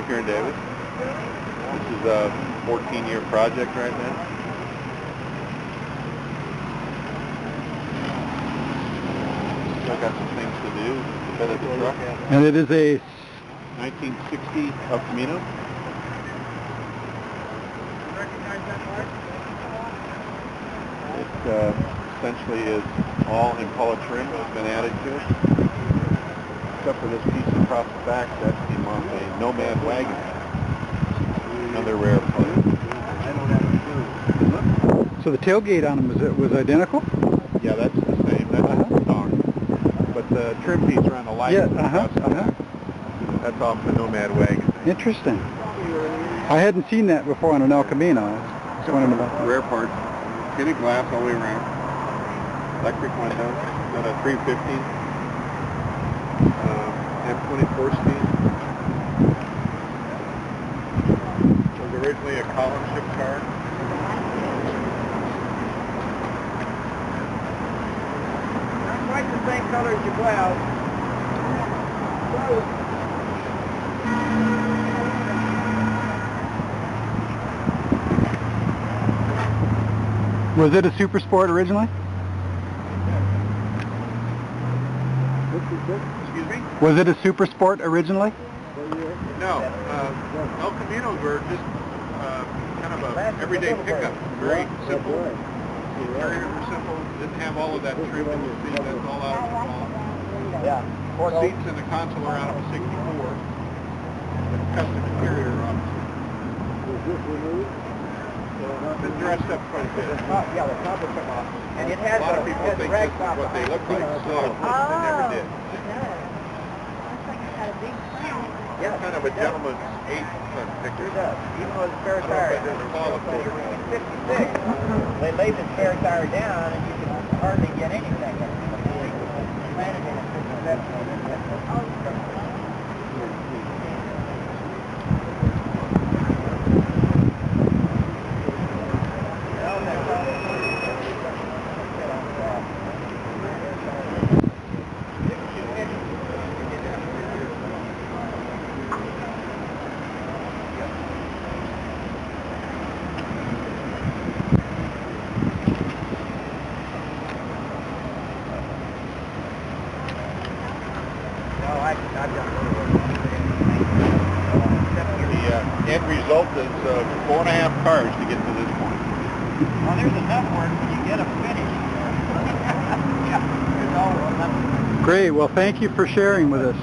live here in Davis. This is a 14-year project right now. Still got some things to do to fit the truck. And it is a 1960 El Camino. It essentially is all Impala trim that's been added to it, except for this piece across the back. That's the a Nomad wagon. Another rare part. So the tailgate on them was identical? Yeah, that's the same. That's darn. But the trim piece around the light. That's off the Nomad wagon. Interesting. I hadn't seen that before on an El Camino. Rare parts. Tinted glass all the way around. Electric windows. Got a 350. M24 speed. It was originally a column ship car. Not quite the same color as your blouse. Was it a Super Sport originally? Excuse me? Was it a Super Sport originally? No. El Caminos were just kind of a everyday pickup. Very simple. The interiors were simple. Didn't have all of that trim in the seat. That's all out of the small. Yeah. Seats in the console are out of a 64. The custom interior, obviously. Been dressed up quite a bit. Yeah, the top will come off. And it has a lot of people think this is what they look like, so they never did. Looks like it's got a big crown. Yeah, kind of a gentleman's 8-ton picture. It does. Even though it's spare tire. In 56, they laid the spare tire down and you could hardly get anything. Planted in it. The end result is 4.5 cars to get to this point. Well, there's enough work when you get a finish. There's always enough. Great. Well, thank you for sharing with us.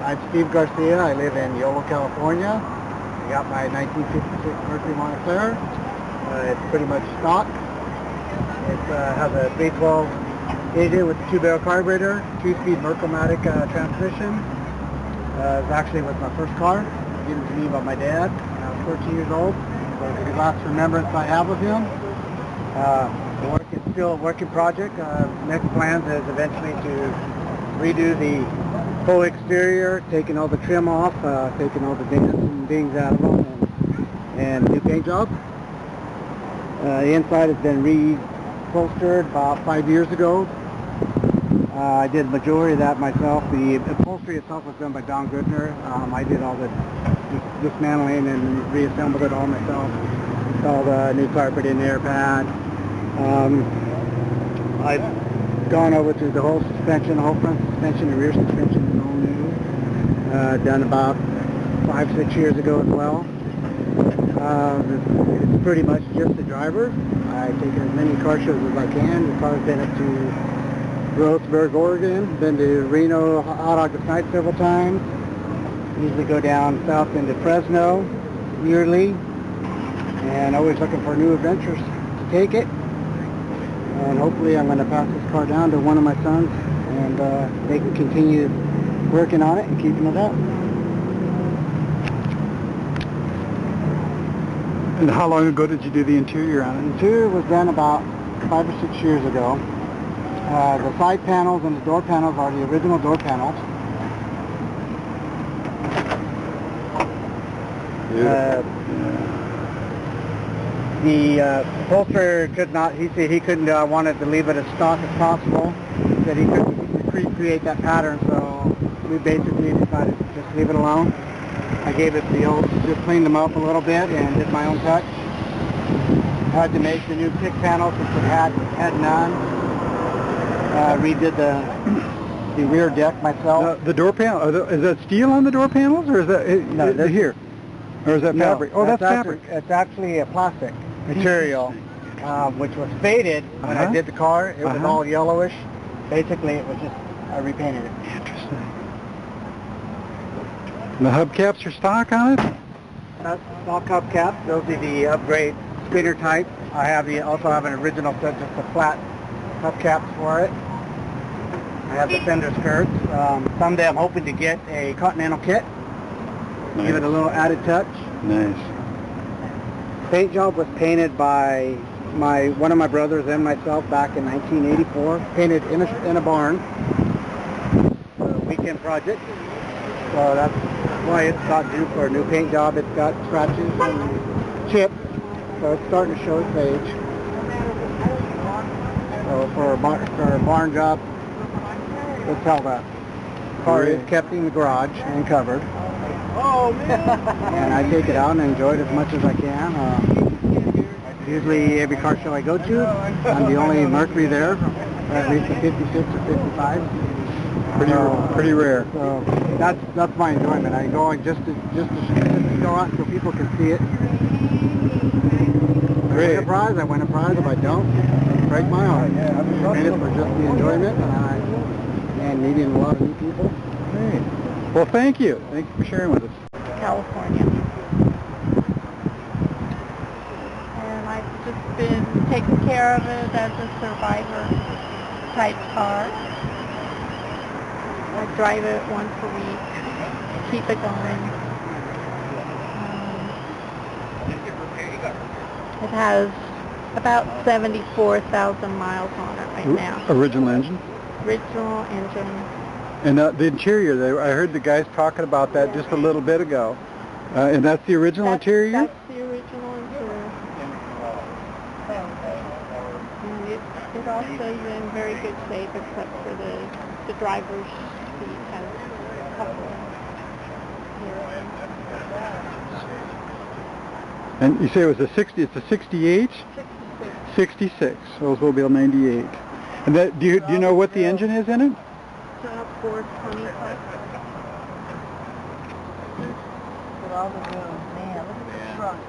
I'm Steve Garcia. I live in Yolo, California. I got my 1956 Mercury Montclair. It's pretty much stock. It has a 312 engine with a 2-barrel carburetor, 2-speed Mercomatic transmission. It actually was my first car, given to me by my dad. I was 14 years old. So it's the last remembrance I have of him. It's still a working project. Next plans is eventually to redo the full exterior, taking all the trim off, taking all the dents and dings out of them, and new paint job. The inside has been reupholstered about 5 years ago. I did the majority of that myself. The upholstery itself was done by Don Goodner. I did all the dismantling and reassembled it all myself. Installed a new carpet in there, pad. I've gone over to the whole suspension, the whole front suspension and rear suspension is all new. Done about 5-6 years ago as well. It's pretty much just the driver. I take as many car shows as I can. The car's been up to Roseburg, Oregon. Been to Reno Hot August Night several times. Usually go down south into Fresno yearly. And always looking for new adventures to take it. And hopefully I'm going to pass this car down to one of my sons and they can continue working on it and keeping it up. And how long ago did you do the interior on it? The interior was done about 5 or 6 years ago. The side panels and the door panels are the original door panels. The upholsterer could not, he said he couldn't, wanted to leave it as stock as possible. He said he couldn't recreate that pattern, so we basically decided to just leave it alone. I gave it the old, just cleaned them up a little bit and did my own touch. Had to make the new kick panel since it had none. Redid the rear deck myself. The door panel, is that steel on the door panels, or is that here? Or is that fabric? Oh, that's fabric. It's actually a plastic material, which was faded when I did the car. It was all yellowish. Basically, it was just, I repainted it. Interesting. And the hubcaps are stock on it? That's stock hubcaps. Those are the upgrade spinner type. I have also have an original set, just a flat hubcaps for it. I have the fender skirts. Someday I'm hoping to get a Continental kit. Nice. Give it a little added touch. Nice. Paint job was painted by one of my brothers and myself back in 1984. Painted in a barn. A weekend project. So that's why it's got due for a new paint job. It's got scratches and chips. So it's starting to show its age. So for a barn job, that's how the car is kept in the garage and covered. Oh, man! And I take it out and enjoy it as much as I can. Usually every car show I go to, I'm the only Mercury there, at least a 56 or 55. Pretty rare. So that's my enjoyment. I go just to go out so people can see it. If I win a prize, I win a prize. If I don't, break my heart. I'm in it for just the enjoyment and meeting a lot of new people. Great. Well, thank you. Thank you for sharing with us. California. And I've just been taking care of it as a survivor type car. I drive it once a week, keep it going. It has about 74,000 miles on it right now. Original engine? Original engine. And the interior, I heard the guys talking about that just a little bit ago. And that's the original interior? That's the original interior. And it also is in very good shape except for the driver's seat has a couple here. And you say it was a 60, it's a 68? 66. 66, Oldsmobile 98. And that, do you know what the engine is in it? 425. With all the room, man, look at the front.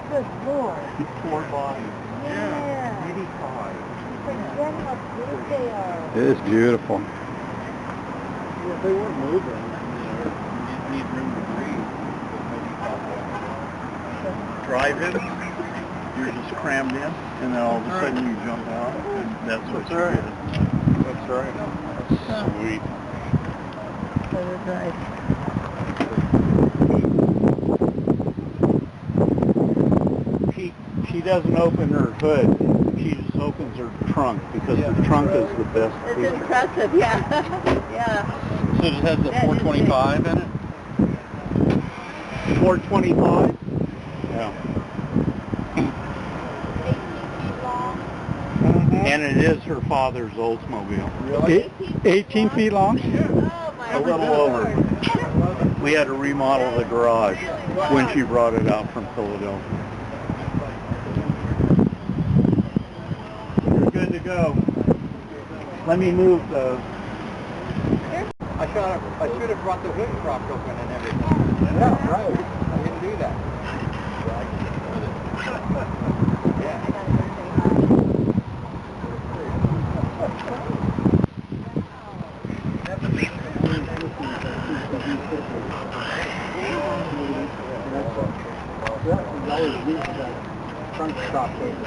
Good Lord. 4 body. Yeah. 85. Forget how big they are. It is beautiful. Well, they weren't moving. Need room to breathe. Drive in, you're just crammed in, and then all of a sudden you jump out, and that's what you get. That's right. That's sweet. So it's nice. She doesn't open her hood, she just opens her trunk, because the trunk is the best It's feature. impressive, yeah. Yeah. So it has the 425 in it? 425? Yeah. 18 feet long. And it is her father's Oldsmobile. Really? 18 feet long? Oh, my A little over. We had to remodel the garage when she brought it out from Philadelphia. You're good to go. Let me move the... I should have brought the hood propped open and everything. Yeah, right. I didn't do that. Front stop over.